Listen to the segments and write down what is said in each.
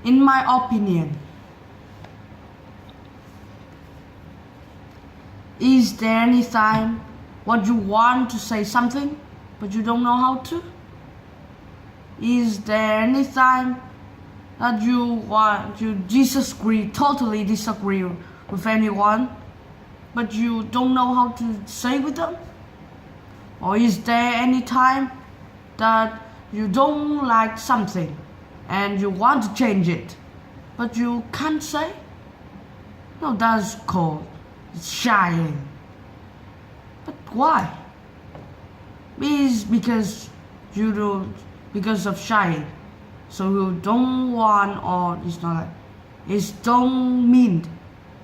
In my opinion, is there any time what you want to say something but you don't know how to? Is there any time that you totally disagree with anyone but you don't know how to say with them? Or is there any time that you don't like something and you want to change it but you can't say? No, that's called shying. But why? It's because because of shying. So you don't want, or it's not like, it's don't mean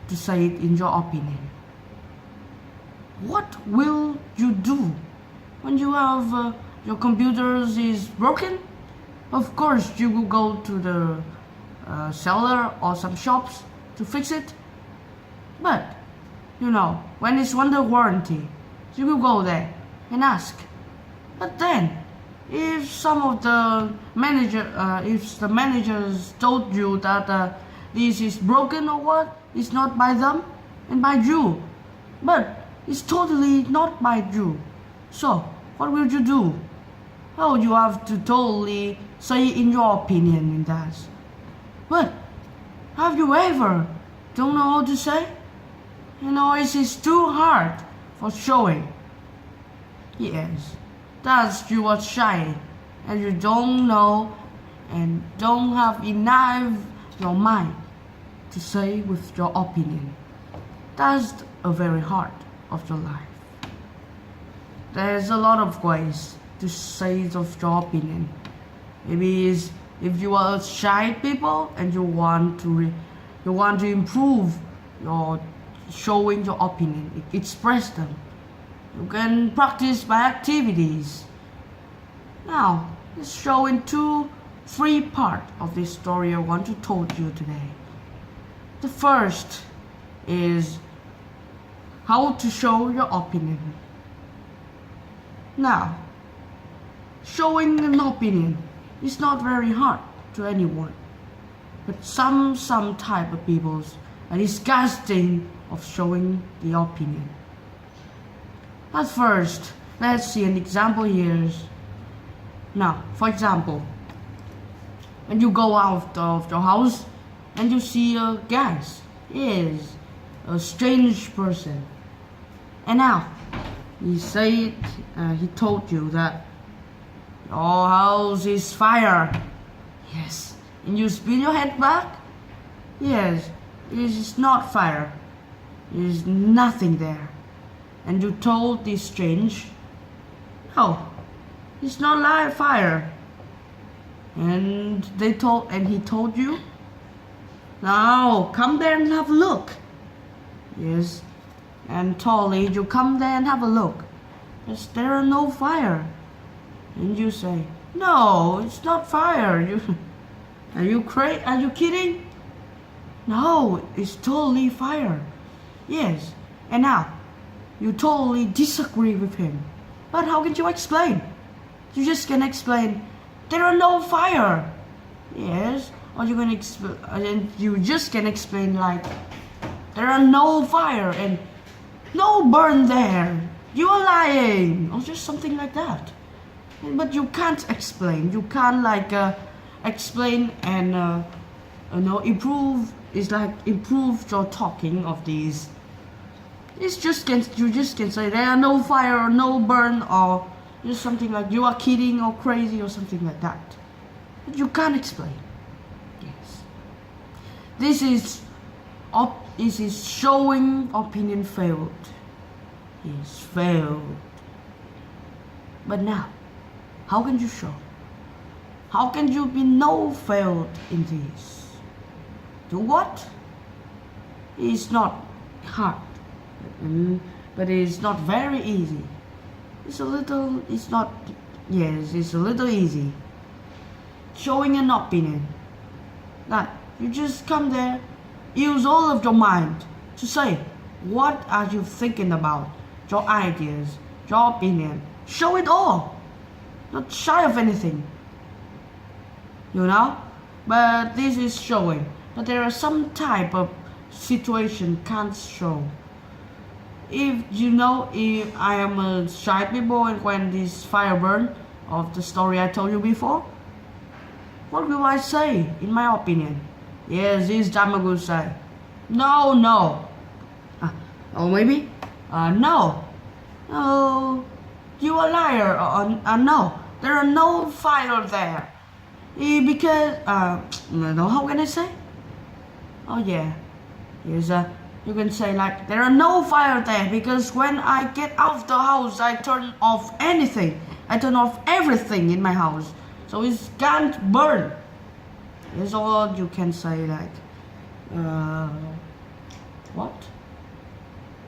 to say it in your opinion. What will you do when you have your computer is broken? Of course you will go to the seller or some shops to fix it. But when it's under warranty, you will go there and ask. But then, if some of the managers told you that this is broken or what, it's not by them and by you, but it's totally not by you. So what will you do? Oh, you have to totally say in your opinion in that. But have you ever don't know how to say? It is too hard for showing. Yes, that's you are shy and you don't know and don't have enough your mind to say with your opinion. That's a very hard of your life. There's a lot of ways to say of your opinion. Maybe is if you are shy people and you want to improve your showing your opinion, express them. You can practice by activities. Now, let's show in 3 parts of this story I want to tell you today. The first is how to show your opinion. Now, showing an opinion is not very hard to anyone, but some type of people are disgusting of showing the opinion. At first, let's see an example here. Now, for example, when you go out of your house and you see a guy is a strange person, and now he told you that your house is fire. Yes, and you spin your head back. Yes, it is not fire. There is nothing there. And you told this strange, no, it's not like fire. And he told you, now come there and have a look. Yes, and totally you come there and have a look. Yes, there are no fire. And you say, no, it's not fire. Are you kidding? No, it's totally fire. Yes, and now you totally disagree with him. But how can you explain? You just can explain, there are no fire. Yes, or you just can explain like, there are no fire and no burn there. You are lying, or just something like that. But you can't explain. You can't explain and improve. It's like improve your talking of these. You just can say there are no fire or no burn or just something like you are kidding or crazy or something like that. But you can't explain. Yes. This is showing opinion failed. Yes, failed. But now, how can you show? How can you be no failed in this? Do what? It's not hard. But it's not very easy. It's a little easy. Showing an opinion. That you just come there, use all of your mind to say, what are you thinking about? Your ideas, your opinion. Show it all. Not shy of anything. but this is showing that there are some type of situation can't show. If I am a shy people and when this fire burn of the story I told you before, what will I say in my opinion? Yes, this Dhamma will say, no. Or maybe, no, you a liar, or no, there are no fire there. Because, no, how can I say? Oh yeah, here's you can say like, there are no fire there because when I get out of the house, I turn off anything. I turn off everything in my house. So it can't burn. That's all you can say like, what?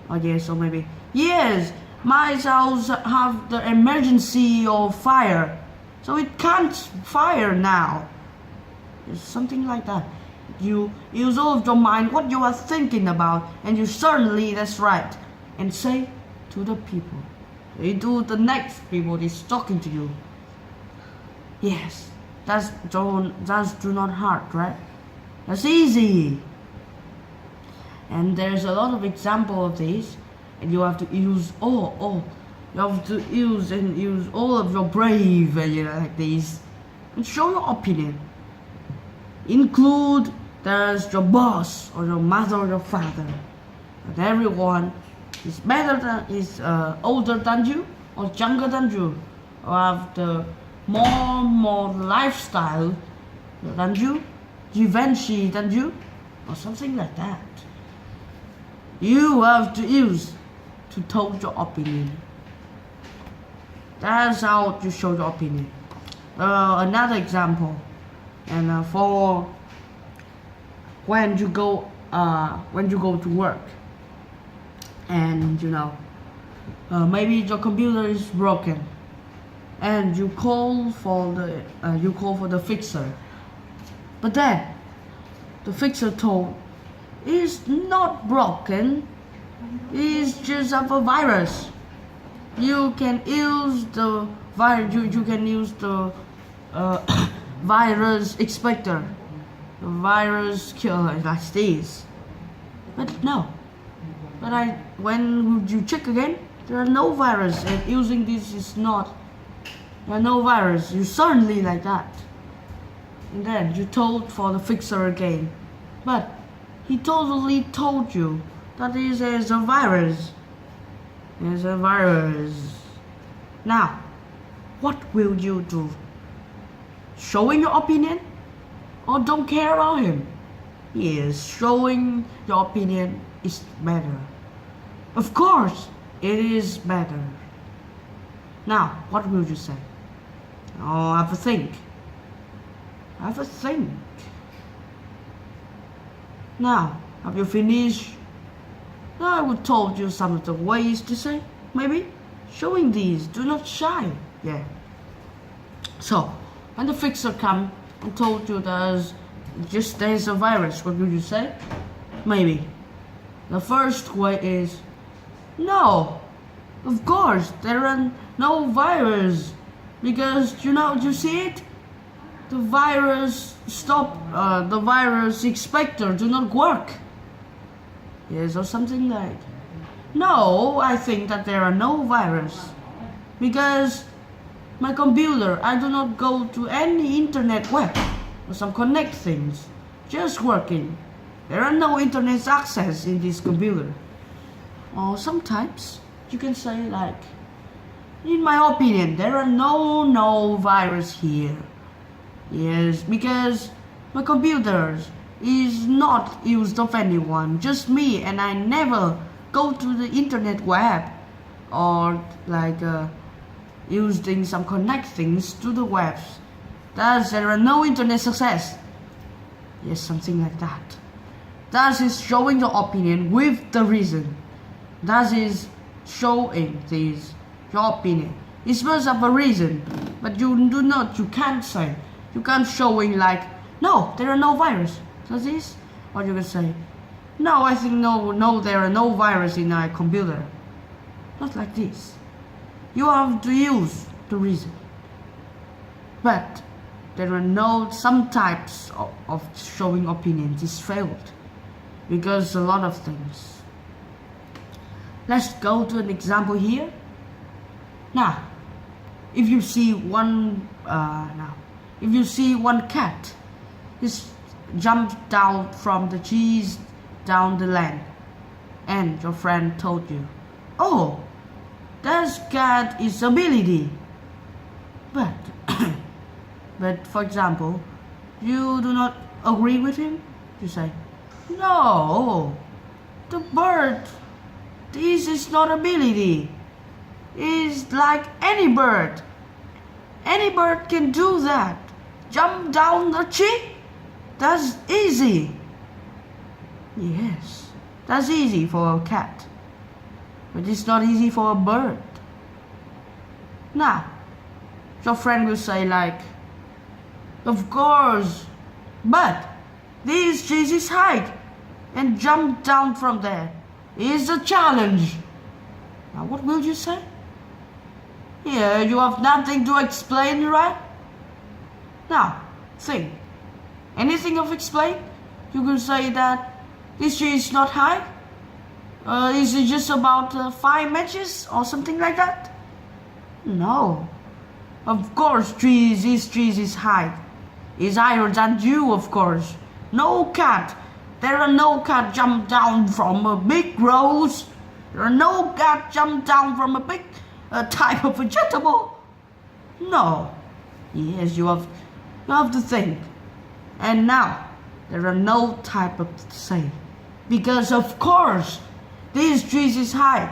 Oh yeah, so maybe, yes, my house have the emergency of fire. So it can't fire now. It's something like that. You use all of your mind what you are thinking about, and you certainly that's right, and say to the people. You do the next people is talking to you. Yes, that's do not hard, right? That's easy. And there's a lot of example of this, and you have to use you have to use all of your brave, like this, and show your opinion. Include there's your boss or your mother or your father, and everyone is older than you or younger than you, or have the more lifestyle than you, Givenchy than you, or something like that. You have to use to tell your opinion. That's how you show your opinion. Another example, and for when you go to work, and maybe your computer is broken, and you call for the fixer, but then the fixer told it's not broken, it's just have a virus. You can use the virus. You can use the virus expector, the virus killer like this. But no. But when you check again, there are no virus, and using this is not. There are no virus. You certainly like that. And then you told for the fixer again, but he totally told you that this is a virus. There's a virus. Now, what will you do? Showing your opinion? Or don't care about him? Yes, showing your opinion is better. Of course, it is better. Now, what will you say? Oh, have a think. Have a think. Now, have you finished? I would told you some of the ways to say. Maybe showing these. Do not shy. Yeah. So, when the fixer come and told you there's a virus, what would you say? Maybe the first way is no. Of course, there are no virus because you see it. The virus the virus expector do not work. Yes, or something like. No, I think that there are no virus because my computer, I do not go to any internet web or some connect things, just working. There are no internet access in this computer. Or sometimes you can say like, in my opinion, there are no virus here. Yes, because my computer is not used of anyone, just me, and I never go to the internet web or like using some connect things to the webs. Thus, there are no internet success. Yes, something like that. That is showing your opinion with the reason. That is showing your opinion. It must have a reason, but you can't say. You can't showing like, no, there are no virus. So this, or you can say, no, I think no, there are no virus in my computer. Not like this. You have to use the reason. But there are no some types of showing opinions is failed because a lot of things. Let's go to an example here. Now, if you see one cat, just jumped down from the trees down the land, and your friend told you, "Oh, that cat is ability." But, but for example, you do not agree with him. You say, "No, the bird, this is not ability. It's like any bird. Any bird can do that. Jump down the tree? That's easy." Yes, that's easy for a cat, but it's not easy for a bird. Now, your friend will say like, "Of course, but this tree is high, and jump down from there is a challenge." Now, what will you say? Here, you have nothing to explain, right? Now, think. Anything of explain? You can say that this tree is not high. Is it just about 5 inches or something like that? No. Of course, this tree is high. It's higher than you, of course. There are no cat jump down from a big rose. There are no cat jump down from a big type of vegetable. No. Yes, you have to think. And now, there are no type of say. Because of course, this tree is high.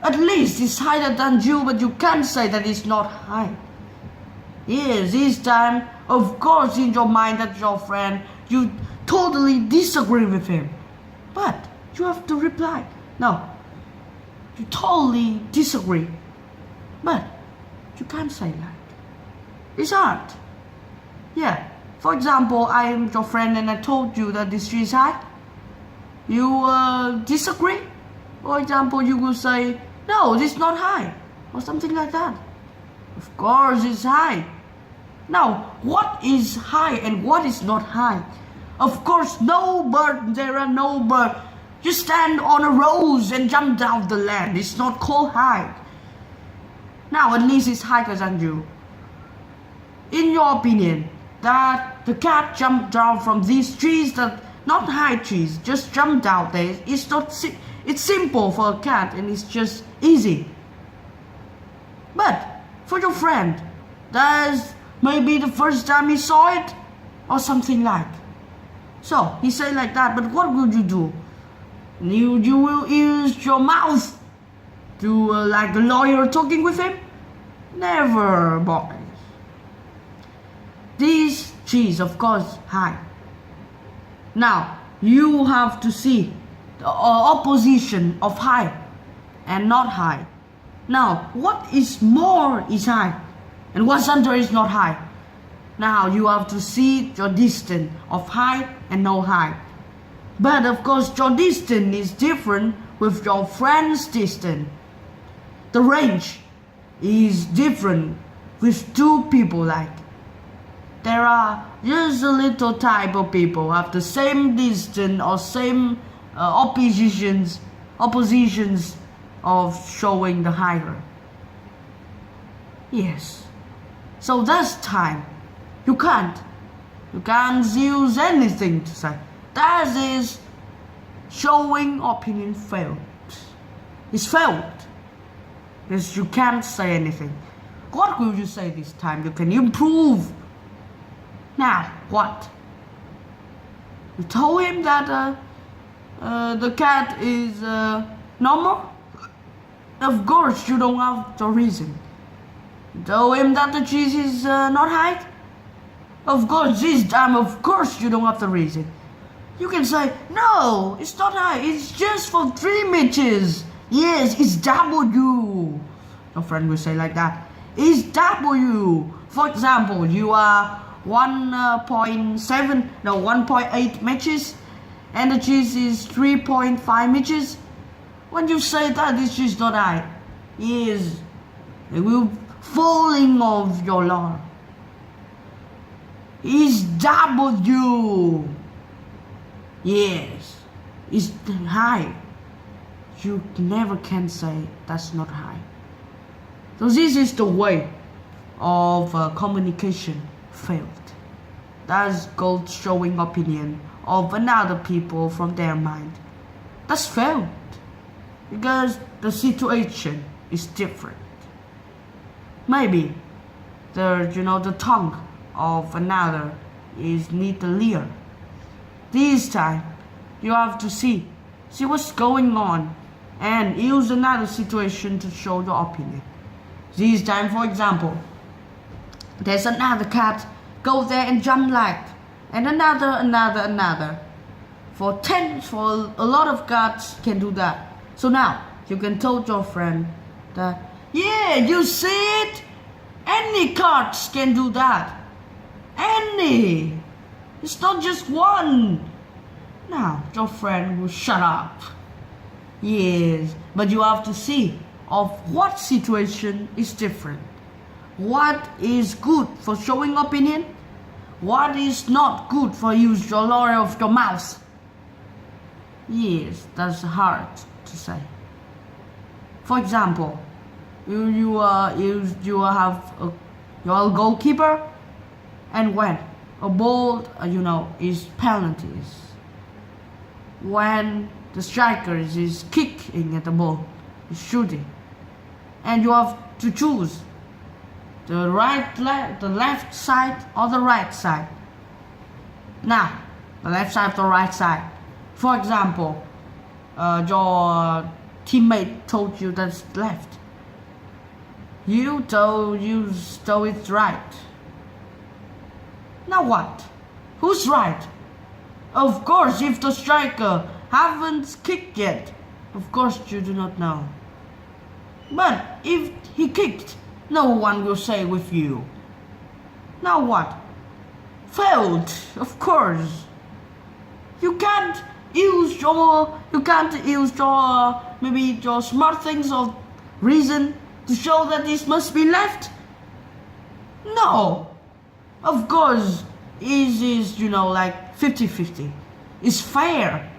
At least it's higher than you, but you can't say that it's not high. Yes, this time, of course, in your mind that your friend, you totally disagree with him. But you have to reply, "No, you totally disagree." But you can't say that. It's hard. Yeah. For example, I am your friend and I told you that this tree is high. You disagree. For example, you will say, "No, this is not high," or something like that. Of course it's high. Now, what is high and what is not high? Of course, there are no bird. You stand on a rose and jump down the land. It's not called high. Now, at least it's higher than you. In your opinion, that the cat jumped down from these trees, that not high trees, just jumped down there. It's simple for a cat and it's just easy. But for your friend, that's maybe the first time he saw it or something like. So he said like that, but what will you do? You will use your mouth to like a lawyer talking with him? Never, boys. These trees, of course, high. Now, you have to see the opposition of high and not high. Now, what is more is high and what's under is not high. Now, you have to see your distance of high and no high. But of course, your distance is different with your friend's distance. The range is different with two people like. There are just a little type of people have the same distance or same oppositions of showing the higher. Yes. So that's time. You can't use anything to say. That is showing opinion failed. It's failed. Because you can't say anything. What will you say this time? You can improve. Now, what? You told him that the cat is normal? Of course, you don't have the reason. You told him that the cheese is not high? Of course, this time, of course, you don't have the reason. You can say, "No, it's not high, it's just for 3 inches. Yes, it's W. Your friend will say like that. It's W. For example, you are 1.8 inches and the cheese is 3.5 inches. When you say that this is not high, yes, it will falling off your lawn. is W. Yes, it's high. You never can say that's not high. So this is the way of communication failed. That's called showing opinion of another people from their mind. That's failed because the situation is different. Maybe the tongue of another is needlier. This time you have to see what's going on and use another situation to show your opinion. This time, for example, there's another cat, go there and jump like, and another. For a lot of cats can do that. So now you can tell your friend that, yeah, you see it? Any cats can do that. Any. It's not just one. Now your friend will shut up. Yes, but you have to see of what situation is different. What is good for showing opinion? What is not good for use your lawyer of your mouth? Yes, that's hard to say. For example, you are a goalkeeper, and when a ball is penalties, when the striker is kicking at the ball, is shooting, and you have to choose the left side or the right side. Now, the left side or the right side. For example, your teammate told you that's left. You told it's right. Now what? Who's right? Of course, if the striker haven't kicked yet, of course you do not know. But if he kicked, no one will say with you. Now what? Failed, of course. You can't use your maybe your smart things or reason to show that this must be left. No, of course, it is like 50-50. It's fair.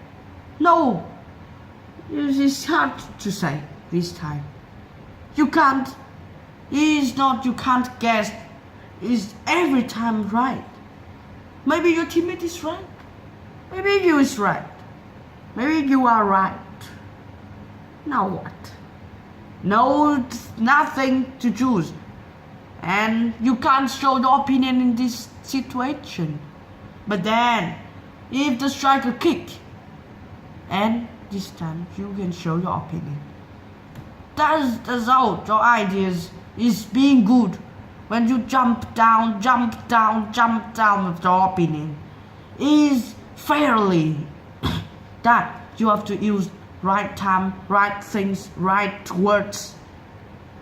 No, it is hard to say this time. You can't guess. Is every time right? Maybe your teammate is right. Maybe you is right. Maybe you are right. Now what? No, nothing to choose. And you can't show your opinion in this situation. But then, if the striker kick, and this time you can show your opinion. That's all your ideas is being good. When you jump down with your opinion. Is fairly that you have to use right time, right things, right words.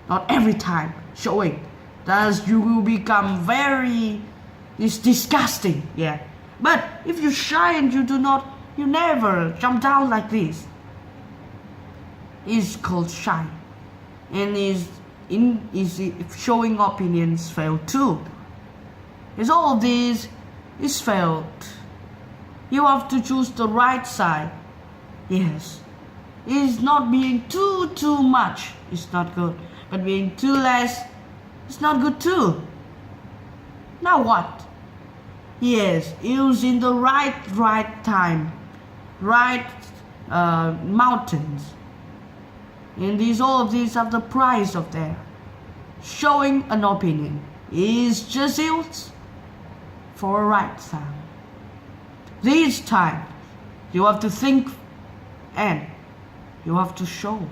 Not every time showing. Thus you will become very disgusting. Yeah. But if you're shy and you never jump down like this. Is called shy. And is showing opinions fail too. Is all this is failed. You have to choose the right side. Yes. It's not being too much. It's not good. But being too less, it's not good too. Now what? Yes, using the right time, right mountains. And all of these have the price of there. Showing an opinion is just used for a right time. This time, you have to think and you have to show.